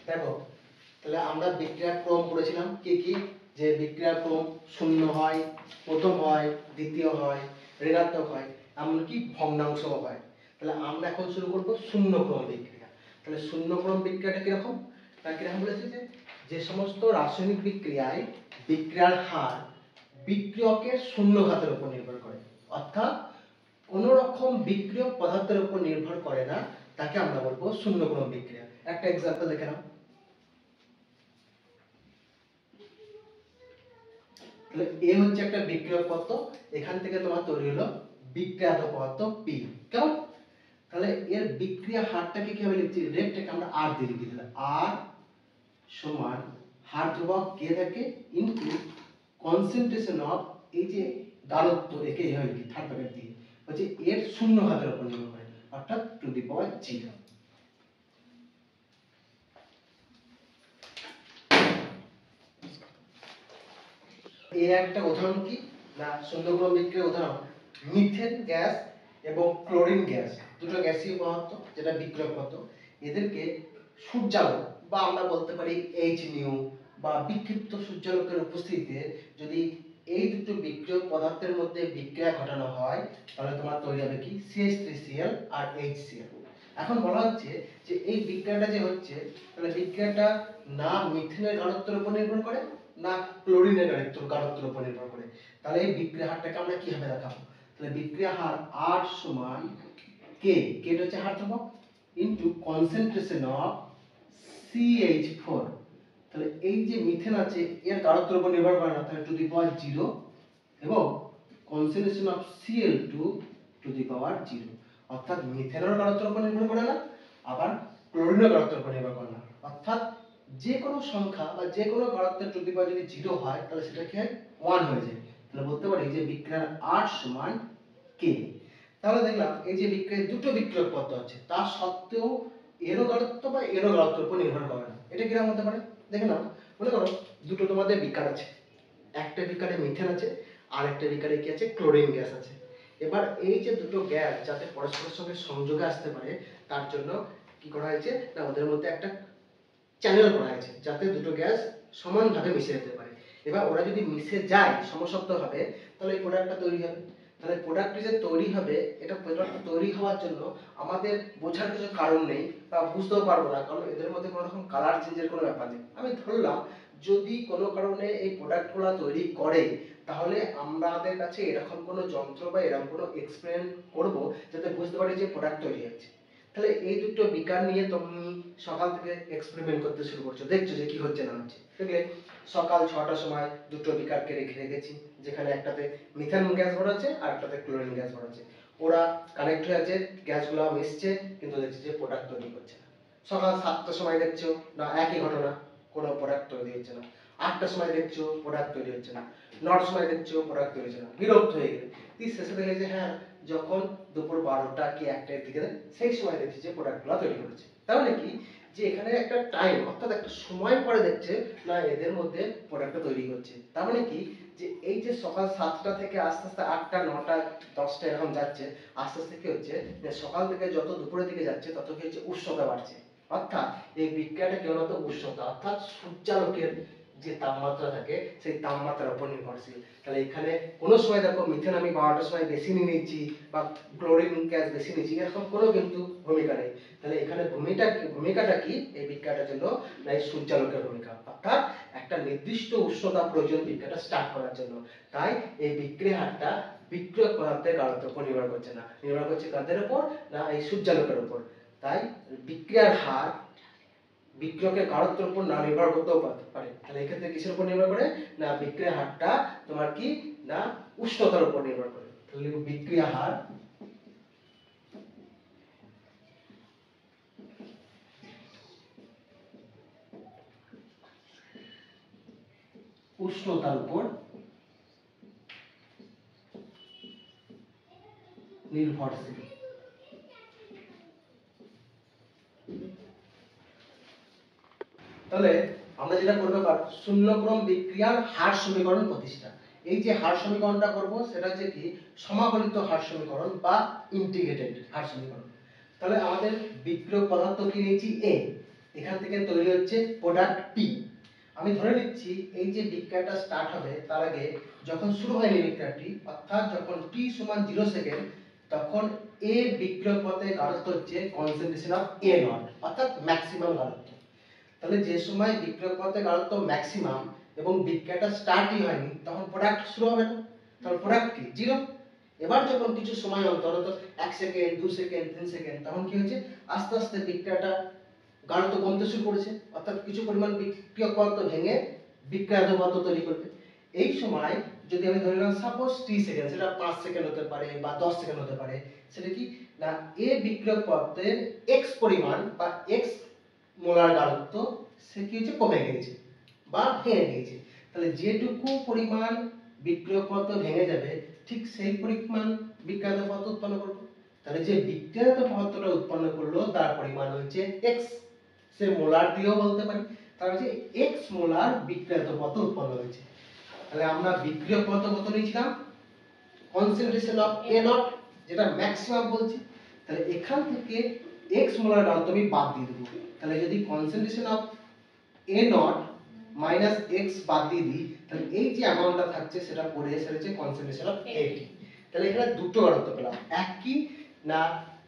দেখো, তাহলে আমরা বিক্রিয়ার ক্রম পড়েছিলাম কি কি, যে বিক্রিয়ার ক্রম শূন্য হয়, প্রথম হয়, দ্বিতীয় হয়, ঋণাত্মক হয়, এমনকি ভগ্নাংশ হয়। তাহলে আমরা এখন শুরু করব শূন্য ক্রম বিক্রিয়া। তাহলে শূন্য ক্রম বিক্রিয়াটা কিরকম, তা কিরকম বলেছে যে সমস্ত রাসায়নিক বিক্রিয়ায় বিক্রিয়ার হার বিক্রিয়কের শূন্য ঘাতের উপর নির্ভর করে, অর্থাৎ কোন রকম বিক্রিয়ক পদার্থের উপর নির্ভর করে না, তাকে আমরা বলবো শূন্য ক্রম বিক্রিয়া। একটা এক্সাম্পল দেখে নাও। তাহলে এ হচ্ছে একটা বিক্রিয়ক পদার্থ, এখান থেকে তোমার তৈরি হলো বিক্রিয়াত পদার্থ পি। কেমন? তাহলে এর বিক্রিয়া হারটাকে কিভাবে লিখছি, রেটটাকে আমরা আর দিয়ে লিখি। তাহলে আর সমান হার ধ্রুবক কে থাকে ইনটু কনসেন্ট্রেশন অফ, এই যে গাঢ়ত্ব, একে এইভাবে লিখি থার্ড ব্র্যাকেট দিয়ে, হচ্ছে এর শূন্য ঘাতের উপর নির্ভর করে, অর্থাৎ টু দি পাওয়ার 0। এই একটা উদাহরণ কি না, শূন্য ক্রম বিক্রিয়ার উদাহরণ মিথেন গ্যাস এবং ক্লোরিন গ্যাস, দুটো গ্যাসীয় পদার্থ যেটা বিক্রিয়ক পদার্থ। এদেরকে সূর্যালোক বা আমরা বলতে পারি এইচ নিউ বা বিক্ষিপ্ত সূর্যালোকের উপস্থিতিতে যদি এই দুটো বিক্রিয়ক পদার্থের মধ্যে বিক্রিয়া ঘটানো হয়, তাহলে তোমার তৈরি হবে কি CH3Cl আর HCl। এখন বলা হচ্ছে যে এই বিক্রিয়াটা যে হচ্ছে, তাহলে বিক্রিয়াটা না মিথেনের গাঢ়ত্বের উপর নির্ভর করে না ক্লোরিনের গাঢ়ত্বের উপর নির্ভর করে। তাহলে এই বিক্রিয়া হারটাকে আমরা কিভাবে দেখাবো, তাহলে বিক্রিয়া হার R সমান কে, কে হচ্ছে হার ধ্রুবক, ইনটু কনসেন্ট্রেশন অফ CH4। তাহলে এই যে মিথেন আছে এর গাঢ়ত্বের উপর নির্ভর করে না, তাহলে টু দি পাওয়ার 0, এবং concentration of Cl2 to the power 0, অর্থাৎ মিথেনের গাঢ়ত্বের উপর নির্ভর করে না, আবার ক্লোরিনের গাঢ়ত্বের উপর নির্ভর করে না, অর্থাৎ যে কোনো সংখ্যা বা যে কোনো গাঢ়ত্বের টু দি পাওয়ার যদি 0 হয়, তাহলে সেটা কি হয় 1 হয়ে যায়। তাহলে বলতে পারি যে বিক্রিয়ার R সমান K। তাহলে দেখলাম এই যে বিক্রিয়ায় দুটো বিক্রিয়ক পদার্থ আছে, তা সত্ত্বেও এরও গাঢ়ত্ব বা এরও গাঢ়ত্বের উপর নির্ভর করে না। এটা কিরকম হতে পারে দেখে নাও। মনে করো দুটো তোমাদের বিকার আছে, একটা বিকারে মিথেন আছে আর একটা বিকারে কি আছে, ক্লোরিন গ্যাস আছে। এবার এই যে দুটো গ্যাস যাতে পরস্পরের সঙ্গে সংযোগে আসতে পারে, তার জন্য কি করা হয়েছে না, ওদের মধ্যে একটা চ্যানেল করা হয়েছে যাতে দুটো গ্যাস সমানভাবে মিশে যেতে পারে। এবার ওরা যদি মিশে যায় সমসত্ত্বভাবে, তাহলে এই প্রোডাক্টটা তৈরি হবে। তাহলে প্রোডাক্টটি যে তৈরি হবে, এটা প্রোডাক্ট তৈরি হওয়ার জন্য আমাদের বোঝার কিছু কারণ নেই বা বুঝতেও পারবো না, কারণ এদের মধ্যে কোনো রকম কালার চেঞ্জের কোনো ব্যাপার নেই। আমি ধরলাম যদি কোনো কারণে এই প্রোডাক্টগুলো তৈরি করে, তাহলে আমাদের কাছে এরকম কোনো যন্ত্র বা এরকম কোনো এক্সপেরিমেন্ট করব যাতে বুঝতে পারি যে প্রোডাক্ট তৈরি হচ্ছে। তাহলে এই দুটো বিকার নিয়ে তুমি সকাল থেকে এক্সপেরিমেন্ট করতে শুরু করছো, দেখছো যে কি হচ্ছে না হচ্ছে। দেখলে সকাল 6টার সময় দুটো বিকারকে রেখে রেখেছি, যেখানে একটাতে মিথেন গ্যাস ভরা আর একটাতে ক্লোরিন গ্যাস ভরা। ওরা কানেক্ট হয়ে আছে, গ্যাসগুলো মিশছে, কিন্তু দেখছি যে প্রোডাক্ট তৈরি করছে না। সকাল 7টার সময় দেখছো না একই ঘটনা, কোনো প্রোডাক্ট তৈরি হচ্ছে না। 8টার সময় দেখছো প্রোডাক্ট তৈরি হচ্ছে না। 9টার সময় দেখছো প্রোডাক্ট তৈরি হচ্ছে না। বিরক্ত হয়ে গেলে শেষে দেখলে যে হ্যাঁ, যখন দুপুর 12টা কি 1টার দিকে সেই সময় দেখছি যে প্রোডাক্টগুলো তৈরি করেছে। তাহলে কি যে এখানে একটা টাইম অর্থাৎ একটা সময় পরে দেখছে না এদের মধ্যে প্রোডাক্টটা তৈরি করছে। তার মানে কি যে এই যে সকাল 7টা থেকে আস্তে আস্তে 8টা 9টা 10টা এরকম যাচ্ছে, আস্তে আস্তে কি হচ্ছে যে সকাল থেকে যত দুপুরের দিকে যাচ্ছে তত কি হচ্ছে উষ্ণতা বাড়ছে। অর্থাৎ এই বিক্রিয়াটা কি বলতো, উষ্ণতা অর্থাৎ সূর্যালোকের যে তাপমাত্রা থাকে সেই তাপমাত্রার উপর নির্ভরশীল। তাহলে এখানে কোনো সময় দেখো মিথেন আমি 12টার সময় বেশি নিয়ে নিচ্ছি বা ক্লোরিন গ্যাস বেশি নিচ্ছি, এরকম কোনো কিন্তু ভূমিকা নেই। তাহলে এখানে ভূমিকাটা কি এই বিক্রিয়াটার জন্য, না এই সূর্যালোকের ভূমিকা, অর্থাৎ একটা নির্দিষ্ট উষ্ণতা প্রয়োজন বিক্রিয়াটা স্টার্ট করার জন্য। তাই এই বিক্রিয়া হারটা বিক্রিয়ক পদার্থের গাঢ়ত্বের উপর নির্ভর করছে না, নির্ভর করছে কাদের উপর, না এই সূর্যালোকের উপর। তাই বিক্রিয়ার হার বিক্রিয়কের গাঢ়ত্বের উপর না নির্ভর করতেও পারে। তাহলে এক্ষেত্রে কিসের উপর নির্ভর করে, না বিক্রিয়া হারটা তোমার কি না উষ্ণতার উপর নির্ভর করে। তাহলে বিক্রিয়া হার উষ্ণতার উপর নির্ভরশীল। তাহলে আমরা যেটা করবো শূন্যক্রম বিক্রিয়ার হার সমীকরণ প্রতিষ্ঠা। এই যে হার সমীকরণটা করব সেটা হচ্ছে কি সমাকলিত হার সমীকরণ বা ইন্টিগ্রেটেড হার সমীকরণ। তাহলে আমাদের বিক্রিয়ক পদার্থ কি নিয়েছি A, এখান থেকে তৈরি হচ্ছে প্রোডাক্ট পি। আমি ধরে নিচ্ছি এই যে বিক্রিয়াটা স্টার্ট হবে তার আগে যখন শুরু হয়নি বিক্রিয়াটি, অর্থাৎ যখন t সমান 0 সেকেন্ড, তখন এ বিক্রিয়ক পথে গাঢ়ত্ব হচ্ছে কনসেন্ট্রেশন অফ এ নট, অর্থাৎ ম্যাক্সিমাম গাঢ়ত্ব। তাহলে যে সময় বিক্রিয়ক পথে গাঢ়ত্ব ম্যাক্সিমাম এবং বিক্রিয়াটা স্টার্টই হয়নি, তখন প্রোডাক্ট শুরু হবে না, তখন প্রোডাক্ট কি 0। এবার যখন কিছু সময় অন্তর 1 সেকেন্ড 2 সেকেন্ড 3 সেকেন্ড, তখন কি হচ্ছে আস্তে আস্তে বিক্রিয়াটা গাঢ়ত্ব কমতে শুরু করেছে, অর্থাৎ কিছু পরিমাণ বিক্রিয়ক পদার্থ ভেঙে বিক্রিয়াত পদার্থ তৈরি করবে। এই সময় যদি আমি ধরে নিলাম সাপোজ টি সেকেন্ড, সেটা 5 সেকেন্ড হতে পারে বা 10 সেকেন্ড হতে পারে, সেটা কি না এ বিক্রিয়ক পদার্থের x পরিমাণ বা x মোলার গাঢ়ত্ব সে কি হচ্ছে কমে গেছে বা ভেঙে গেছে। তাহলে যেটুকু পরিমাণ বিক্রিয়ক পদার্থ ভেঙে যাবে ঠিক সেই পরিমাণ বিক্রিয়াত পদার্থ উৎপন্ন করবে। তাহলে যে বিক্রিয়াত পদার্থটা উৎপন্ন করলো তার পরিমাণ হচ্ছে x, সে মোলার দিয়েও বলতে পারি, তার হচ্ছে x মোলার বিক্রিয়াত পদার্থ উৎপন্ন হয়েছে। তাহলে আমরা বিক্রিয়ক পদার্থ কত নিয়েছিলাম, কনসেন্ট্রেশন অফ A নট, যেটা ম্যাক্সিমাম বলছি। তাহলে এখান থেকে x মোলার গাঢ়ত্ব আমি বাদ দিয়ে দেব। তাহলে যদি concentration of A not minus x বাদ দিয়ে দিই, তাহলে এই যে অ্যামাউন্টটা থাকছে সেটা পড়ে এসে হচ্ছে কনসেন্ট্রেশন অফ AT। তাহলে এখানে দুটো গাঢ়ত্ব পেলাম, এক কি না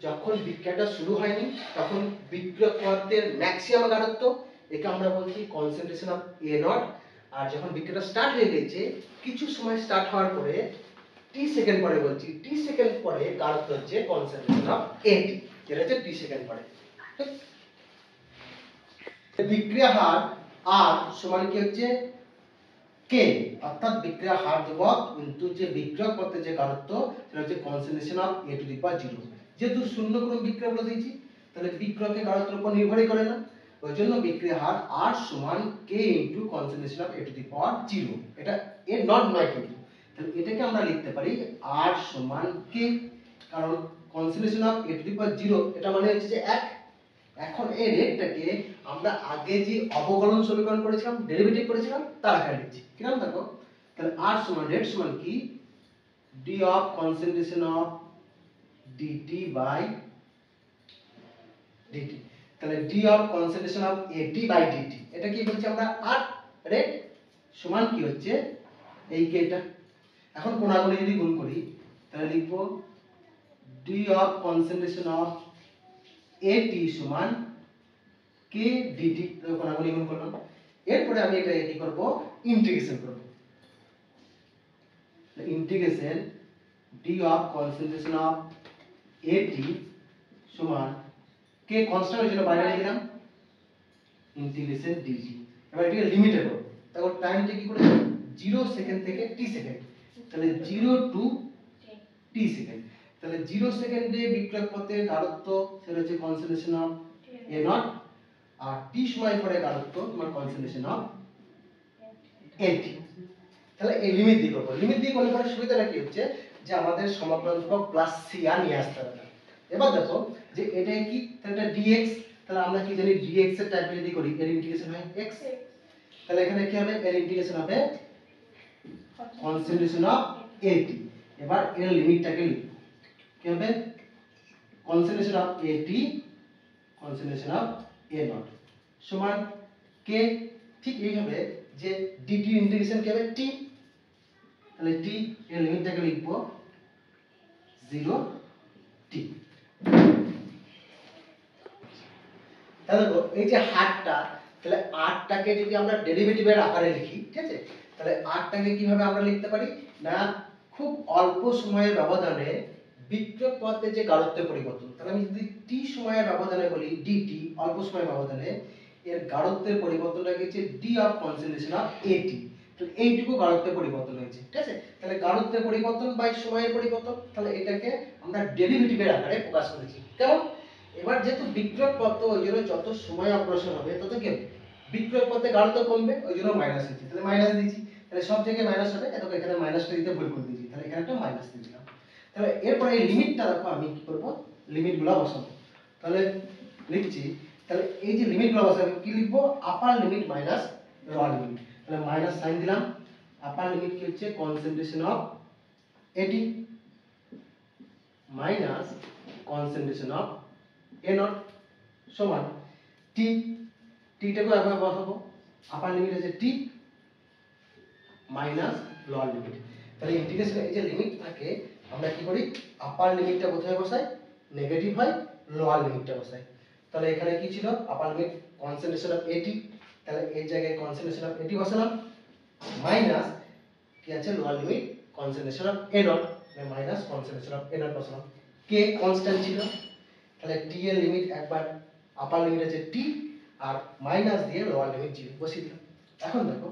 যখন বিক্রিয়াটা শুরু হয়নি তখন বিক্রিয়ক পদার্থের ম্যাক্সিমাম গাঢ়ত্ব, একে আমরা বলছি কনসেন্ট্রেশন অফ A নট। আর যখন বিক্রিয়াটা স্টার্ট হয়ে গেছে, কিছু সময় স্টার্ট হওয়ার পরে টি সেকেন্ড পরে বলছি, টি সেকেন্ড পরে গাঢ়ত্ব হচ্ছে কনসেন্ট্রেশন অফ AT, যেটা হচ্ছে টি সেকেন্ড পরে। বিক্রিয়া হার R সমান কি হচ্ছে K, অর্থাৎ বিক্রিয়া হার ধ্রুবক কিন্তু যে বিক্রিয়ক পথে যে গাঢ়ত্ব সেটা হচ্ছে concentration of A to the power 0। যেহেতু শূন্য ক্রম বিক্রিয়া বলে দিয়েছি, তাহলে বিক্রিয়কের গাঢ়ত্বের উপর নির্ভরই করে না, ওই জন্য বিক্রিয়া হার R সমান K into concentration of A to the power 0। এটা এ নট নয় কিন্তু, তাহলে এটাকে আমরা লিখতে পারি R সমান K, কারণ concentration of A to the power 0 এটা মানে হচ্ছে যে 1। এখন এই রেটটাকে আমরা আগে যে অবকলন সমীকরণ করেছিলাম, ডেরিভেটিভ করেছিলাম, তার আকারে লিখছি। কিরকম দেখো, তাহলে r সমান রেট সমান কি d of concentration of dt by dt। তাহলে d of concentration of AT by dt, এটা কি বলছি আমরা r রেট সমান কি হচ্ছে এই কে এটা। এখন কোণাগুলি যদি গুণ করি তাহলে লিখব d of concentration of AT সমান k dt, কোণাগুলি গুণ করলাম। এরপরে আমি এটা কি করব, ইন্টিগ্রেশন করব। Integration d of concentration of AT সমান k কনস্ট্যান্ট এর জন্য বাইরে লিখলাম ইন্টিগ্রেশন dt। এবার এটাকে লিমিটে করব, তারপর টাইমটা কি করে 0 সেকেন্ড থেকে t সেকেন্ড, তাহলে 0 টু t সেকেন্ড। তাহলে 0 সেকেন্ডে বিক্রিয়ক পথের গাঢ়ত্ব সেটা হচ্ছে কনসেন্ট্রেশন অফ A নট, আর t সময় পরে গাঢ়ত্ব তোমার কনসেন্ট্রেশন অফ AT। তাহলে এই লিমিট দিয়ে করব, লিমিট দিয়ে করলে পরে সুবিধাটা কি হচ্ছে যে আমাদের সমাকলন ধ্রুবক প্লাস সি আর নিয়ে আসতে হবে না। এবার দেখো যে এটা কি, তাহলে এটা dx, তাহলে আমরা কি জানি dx এর টাইপ যদি করি এর ইন্টিগ্রেশন হয় x, তাহলে এখানে কি হবে এর ইন্টিগ্রেশন হবে কনসেন্ট্রেশন অফ AT। এবার এর লিমিটটাকে লিখব, কি হবে concentration of AT concentration of A not সমান k। ঠিক এইভাবে যে dt ইন্টিগ্রেশন কি হবে t, তাহলে t এর লিমিটটাকে লিখব 0 t। তাহলে এই যে হারটা, তাহলে rটাকে যদি আমরা ডেরিভেটিভের আকারে লিখি, ঠিক আছে, তাহলে rটাকে কিভাবে আমরা লিখতে পারি না খুব অল্প সময়ের ব্যবধানে বিক্রিয়ক পথে যে গাঢ়ত্বের পরিবর্তন, তাহলে আমি যদি t সময়ের ব্যবধানে বলি dt, অল্প সময়ের ব্যবধানে এর গাঢ়ত্বের পরিবর্তনটাকে হচ্ছে d of concentration of AT। তো এইটুকু গাঢ়ত্বের পরিবর্তন হয়েছে, ঠিক আছে। তাহলে গাঢ়ত্বের পরিবর্তন বাই সময়ের পরিবর্তন, তাহলে এটাকে আমরা ডেরিভেটিভের আকারে প্রকাশ করেছি। কেমন, এবার যেহেতু বিক্রিয়ক পথ ওই জন্য যত সময় অগ্রসর হবে তত কি বিক্রিয়ক পথে গাঢ়ত্ব কমবে, ওই জন্য মাইনাস হচ্ছে, তাহলে মাইনাস দিয়েছি। তাহলে সব জায়গায় মাইনাস হবে, এত এখানে মাইনাসটা দিতে ভুল করে দিয়েছি, তাহলে এখানে একটা মাইনাস দিয়ে দিলাম। তাহলে এরপরে এই লিমিটটা দেখো আমি কি করব, লিমিটগুলো বসাবো। তাহলে লিখছি, তাহলে এই যে লিমিটগুলো বসাবো কি লিখবো, আপার লিমিট মাইনাস লোয়ার লিমিট, তাহলে মাইনাস সাইন দিলাম। আপার লিমিট কি হচ্ছে concentration of AT minus concentration of A not সমান t, টিটাকে একবার বসাবো, আপার লিমিট আছে টি মাইনাস লোয়ার লিমিট। তাহলে ইন্টিগ্রেশনে এই যে লিমিট থাকে আমরা কি করি, আপার লিমিটটা কোথায় বসাই, নেগেটিভ হয়, লোয়ার লিমিটটা বসাই। তাহলে এখানে কি ছিল, আপার লিমিট কনসেন্ট্রেশন অফ এটি, তাহলে এই জায়গায় কনসেন্ট্রেশন অফ এটি বসালাম, মাইনাস কি আছে lower limit concentration of A not, minus concentration of A not বসালাম। কে কনস্ট্যান্ট ছিল, তাহলে টি এর লিমিট একবার আপার লিমিট আছে টি আর মাইনাস দিয়ে লোয়ার লিমিট জি বসিয়ে দিলাম। এখন দেখো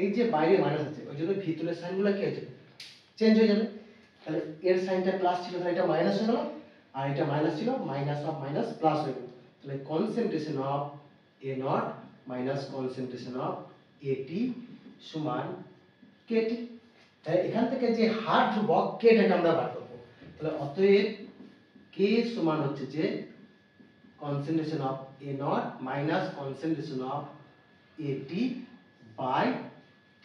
এই যে বাইরে মাইনাস আছে ওই জন্য ভিতরের সাইনগুলো কি হয়ে যাবে, চেঞ্জ হয়ে যাবে। তাহলে এর সাইনটা প্লাস ছিল তাহলে এটা মাইনাস হয়ে গেল, আর এটা মাইনাস ছিল মাইনাস অফ মাইনাস প্লাস হয়ে গেল। তাহলে concentration of A not minus concentration of এটি সমান কেটি। তাহলে এখান থেকে যে হার ধ্রুবক কেটাকে আমরা বার করব। তাহলে অতএব কে সমান হচ্ছে যে concentration of A naught minus concentration of AT by T।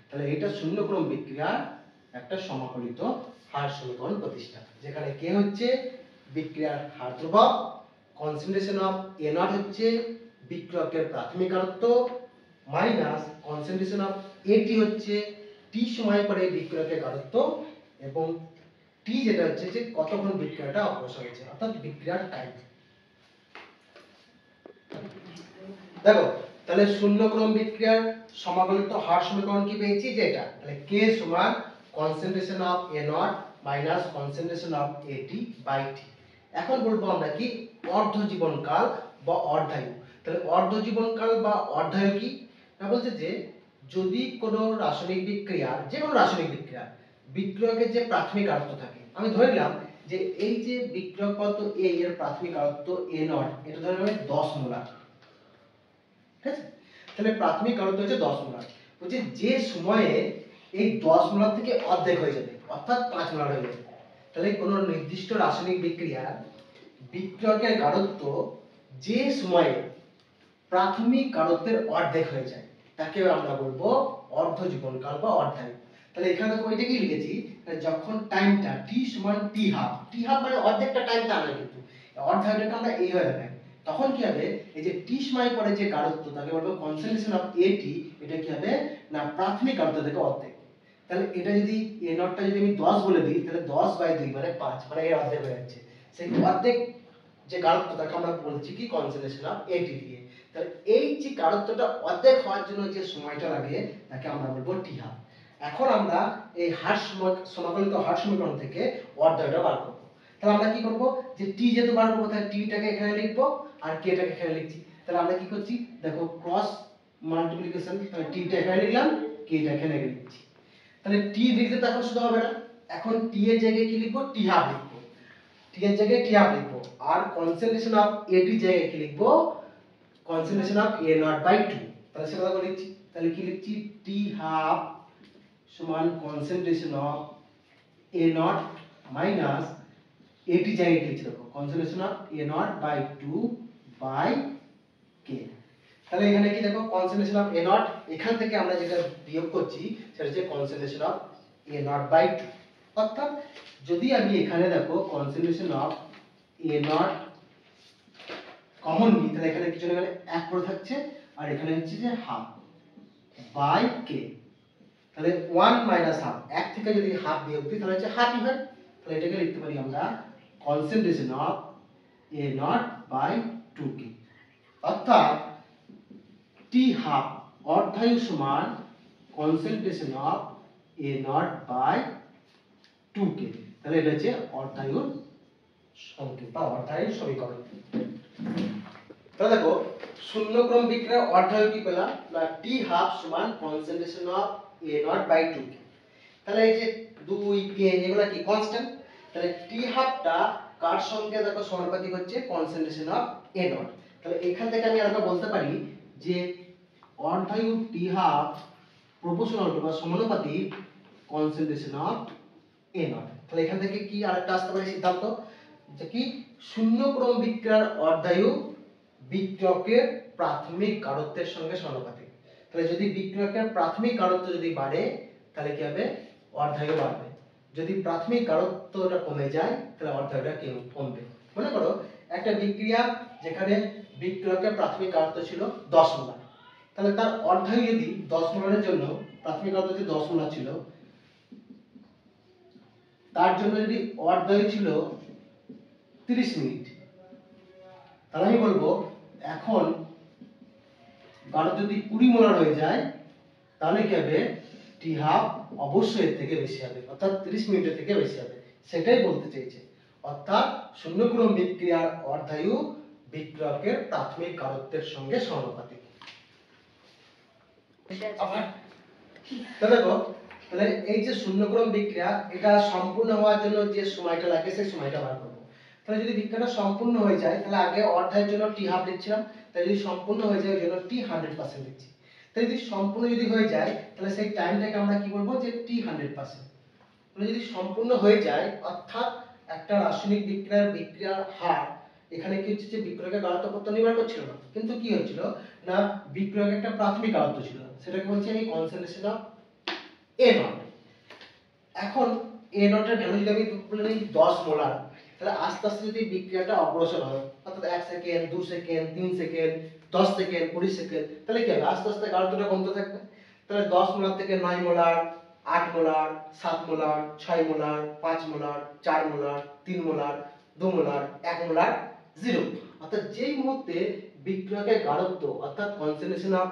তাহলে এটা শূন্যক্রম বিক্রিয়ার একটা সমাকলিত হার সমীকরণ প্রতিষ্ঠা, যেখানে কে হচ্ছে বিক্রিয়ার হার ধ্রুবক, concentration of A naught হচ্ছে বিক্রিয়কের প্রাথমিক আরত্ব, মাইনাস concentration of AT হচ্ছে T সময় পরে বিক্রিয়কের আরত্ব, এবং T যেটা হচ্ছে যে কতক্ষণ বিক্রিয়াটা অগ্রসর হয়েছে অর্থাৎ বিক্রিয়ার টাইম। দেখো তাহলে শূন্যক্রম বিক্রিয়ার সমাকলিত হার সমীকরণ কি পেয়েছি, যে এটা, তাহলে k সমান concentration of A naught minus concentration of AT by T। এখন বলবো আমরা কি অর্ধ জীবনকাল বা অর্ধায়ু। তাহলে অর্ধ জীবনকাল বা অর্ধায়ু কি না, বলছে যে যদি কোনো রাসায়নিক বিক্রিয়া, যে কোনো রাসায়নিক বিক্রিয়া বিক্রিয়কের যে প্রাথমিক আরত্ব থাকে, আমি ধরে নিলাম যে এই যে বিক্রিয়ক পদার্থ A এর প্রাথমিক আরত্ব A naught, এটা ধরে আমি 10 মোলার, ঠিক আছে। তাহলে প্রাথমিক আরত্ব হচ্ছে 10 মোলার, বলছে যে সময়ে এই 10 মোলার থেকে অর্ধেক হয়ে যাবে অর্থাৎ 5 মোলার হয়ে যাবে। তাহলে কোনো নির্দিষ্ট রাসায়নিক বিক্রিয়া বিক্রিয়কের গাঢ়ত্ব যে সময়ে প্রাথমিক গাঢ়ত্বের অর্ধেক হয়ে যায় তাকে আমরা বলবো অর্ধ জীবনকাল বা অর্ধায়ু। তাহলে এখানে দেখো এটা কি লিখেছি, যখন টাইমটা t সমান t হাফ, t হাফ মানে অর্ধেকটা টাইমটা আমরা কিন্তু অর্ধায়ুটাকে আমরা এইভাবে দেখাই, তখন কি হবে এই যে t সময় পরে যে গাঢ়ত্ব তাকে বলবো কনসেন্ট্রেশন অফ AT, এটা কি হবে না প্রাথমিক গাঢ়ত্ব থেকে অর্ধেক। তাহলে এটা যদি A নটটা যদি আমি 10 বলে দিই তাহলে 10 বাই 2 মানে 5, মানে এর অর্ধেক হয়ে যাচ্ছে। সেই অর্ধেক যে গাঢ়ত্ব তাকে আমরা বলছি কি কনসেন্ট্রেশন অফ AT দিয়ে। তাহলে এই যে গাঢ়ত্বটা অর্ধেক হওয়ার জন্য যে সময়টা লাগে তাকে আমরা বলবো t হাফ। এখন আমরা এই হার সমাকলিত হার সমীকরণ থেকে অর্ধায়ুটা বার করব। তাহলে আমরা কি করব, যে t যেহেতু বার করব তাহলে t টাকে এখানে লিখব আর k টাকে এখানে লিখছি। তাহলে আমরা কি করছি দেখো ক্রস মাল্টিপ্লিকেশন, তাহলে t টা এখানে লিখলাম, k টা এখানে লিখছি। তাহলে t লিখতে তখন শুধু হবে না, এখন t এর জায়গায় কি লিখব, t হাফ লিখব, t এর জায়গায় t হাফ লিখব, আর কনসেন্ট্রেশন অফ AT জায়গায় কি লিখব, concentration of A naught by 2। তাহলে সেটা দেখো লিখছি, তাহলে কি লিখছি t হাফ সমান concentration of A naught minus AT জায়গায় কি লিখছি দেখো concentration of A naught by 2 by k। তাহলে এখানে কি দেখো কনসেন্ট্রেশন অফ A naught, এখান থেকে আমরা যেটা বিয়োগ করছি সেটা হচ্ছে concentration of A naught by 2, অর্থাৎ যদি আমি এখানে দেখো concentration of A naught common নিই তাহলে এখানে কিছু না এখানে 1 পড়ে থাকছে আর এখানে হচ্ছে যে হাফ বাই k। তাহলে 1 মাইনাস হাফ, 1 থেকে যদি হাফ বিয়োগ দিই তাহলে হচ্ছে হাফই হয়। তাহলে এটাকে লিখতে পারি আমরা concentration of A naught by 2k, অর্থাৎ t হাফ অর্ধায়ু সমান concentration of A naught by 2k। তাহলে এটা হচ্ছে অর্ধায়ুর সংকেত বা অর্ধায়ুর সমীকরণ। তাহলে দেখো শূন্যক্রম বিক্রিয়া অর্ধায়ু কি পেলাম না t হাফ সমান concentration of A naught by 2k। তাহলে এই যে 2k এগুলা কি কনস্ট্যান্ট, তাহলে t হাফটা কার সঙ্গে দেখো সমানুপাতিক হচ্ছে কনসেন্ট্রেশন অফ A naught। তাহলে এখান থেকে আমি আরেকটা বলতে পারি যে অর্ধায়ু t হাফ প্রপোর্শনাল টু বা সমানুপাতিক কনসেন্ট্রেশন অফ A naught। তাহলে এখান থেকে কি আরেকটা আসতে পারে সিদ্ধান্ত, যে কি শূন্যক্রম বিক্রিয়ার অর্ধায়ু বিক্রিয়কের প্রাথমিক গাঢ়ত্বের সঙ্গে সমানুপাতিক। তাহলে যদি বিক্রিয়কের প্রাথমিক গাঢ়ত্ব যদি বাড়ে তাহলে কি হবে, অর্ধায়ু বাড়বে। যদি প্রাথমিক গাঢ়ত্বটা কমে যায় তাহলে অর্ধায়ুটা কমবে। মনে করো একটা বিক্রিয়া যেখানে বিক্রিয়কের প্রাথমিক আয়ত্ত ছিল 10 মোলার। তাহলে তার অর্ধায়ু যদি 10 মোলারের জন্য প্রাথমিক আয়ত্ত যদি 10 মোলার ছিল, তার জন্য যদি অর্ধায়ু ছিল 30 মিনিট, তাহলে আমি বলবো এখন গাঢ়তা যদি 20 মোলার হয়ে যায় তাহলে কি হবে, টি হাফ অবশ্যই এর থেকে বেশি হবে, অর্থাৎ 30 মিনিটের থেকে বেশি হবে। সেটাই বলতে চেয়েছে, অর্থাৎ শূন্যক্রম বিক্রিয়ার অর্ধায়ু বিক্রিয়কের প্রাথমিক গাঢ়ত্বের সঙ্গে সমানুপাতিক। তাহলে দেখো, তাহলে এই যে শূন্যক্রম বিক্রিয়া, এটা সম্পূর্ণ হওয়ার জন্য যে সময়টা লাগে সেই সময়টা বার করবো। তাহলে যদি বিক্রিয়াটা সম্পূর্ণ হয়ে যায় তাহলে আগে অর্ধায়ের জন্য টি হাফ লিখছিলাম, তাই যদি সম্পূর্ণ হয়ে যায় ওই জন্য টি 100% লিখছি। তাই যদি সম্পূর্ণ যদি হয়ে যায় তাহলে সেই টাইমটাকে আমরা কি বলবো, যে টি 100%। তাহলে যদি সম্পূর্ণ হয়ে যায় অর্থাৎ একটা রাসায়নিক বিক্রিয়ার হার, এখানে কি হচ্ছে যে বিক্রিয়কের গাঢ়ত্ব কত নির্ভর করছিল না, কিন্তু কি হচ্ছিল না বিক্রিয়কের একটা প্রাথমিক গাঢ়ত্ব ছিল, সেটাকে বলছি আমি কনসেন্ট্রেশন অফ এ নট। এখন এ নটের ভ্যালু যদি আমি বলে নিই 10 মোলার, তাহলে আস্তে আস্তে যদি বিক্রিয়াটা অগ্রসর হয়, অর্থাৎ 1 second 2 second 3 second 10 second 20 second, তাহলে কি হবে, আস্তে আস্তে গাঢ়ত্বটা কমতে থাকবে। তাহলে 10 মোলার থেকে 9 molar, 8 molar, 7 molar, 6 molar, 5 molar, 4 molar, 3 molar, 2 molar, 1 molar, 0। অর্থাৎ যেই মুহূর্তে বিক্রিয়কের গাঢ়ত্ব অর্থাৎ কনসেন্ট্রেশন অফ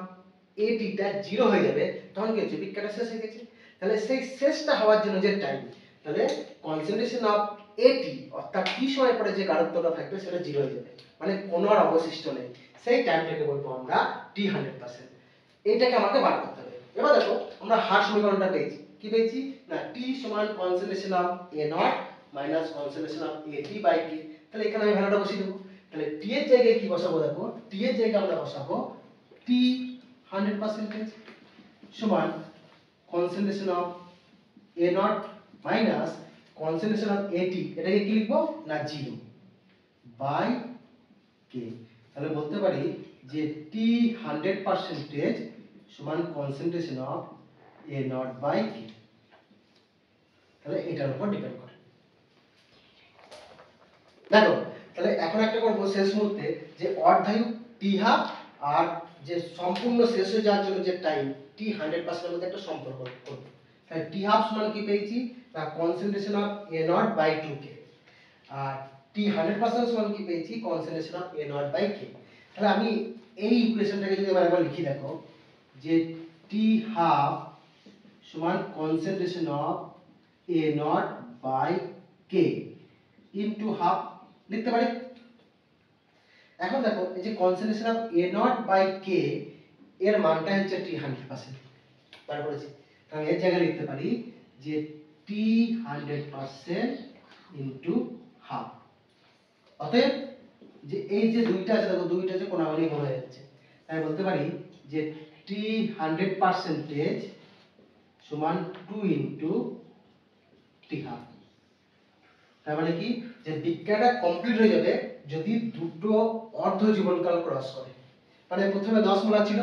এটিটা 0 হয়ে যাবে, তখন কি হচ্ছে, বিক্রিয়াটা শেষ হয়ে গেছে। তাহলে সেই শেষটা হওয়ার জন্য যে টাইম, তাহলে কনসেন্ট্রেশন অফ এটি অর্থাৎ কি সময় পরে যে গাঢ়ত্বটা থাকবে সেটা 0 হয়ে যাবে, মানে কোনো আর অবশিষ্ট নেই, সেই টাইমটাকে বলবো আমরা টি 100%। এইটাকে আমাকে বার করতে হবে। এবার দেখো আমরা হার সমীকরণটা পেয়েছি, কি পেয়েছি না টি সমান concentration of A not minus concentration of এটি বাই কে। তাহলে এখানে আমি ভ্যালুটা বসিয়ে দেবো। তাহলে টি এর জায়গায় কি বসাবো, দেখো টি এর জায়গায় আমরা বসাবো টি 100% সমান concentration of A not minus concentration of এটি, এটাকে কি লিখবো না 0 বাই কে। তাহলে বলতে পারি যে টি 100% সমান concentration of A not by কে। তাহলে এটার উপর ডিপেন্ড করে। দেখো তাহলে এখন একটা করবো শেষ মুহূর্তে, যে অর্ধায়ু টি হাফ আর যে সম্পূর্ণ শেষ হয়ে যাওয়ার জন্য যে টাইম টি 100% এর মধ্যে একটা সম্পর্ক করবো। তাহলে টি হাফ সমান কি পেয়েছি না concentration of A not by 2k, আর টি 100% সমান কি পেয়েছি concentration of A not by কে। তাহলে আমি এই ইকুয়েশনটাকে যদি একবার লিখি, দেখো যে টি হাফ সমান concentration of A not by k into half লিখতে পারি। এখন দেখো এই যে concentration of A not by k এর মানটা হচ্ছে টি 100%, বার করেছি। তাহলে এর জায়গায় লিখতে পারি যে টি 100% ইনটু হাফ। অতএব যে এই যে দুইটা আছে, দেখো দুইটা যে কোণাগুণি গুণ হয়ে যাচ্ছে, তাই বলতে পারি যে টি 100% সমান 2 ইনটু টি হাফ। তার মানে কি যে বিক্রিয়াটা কমপ্লিট হয়ে যাবে যদি দুটো অর্ধ জীবনকাল ক্রস করে। মানে প্রথমে 10 মোলার ছিল,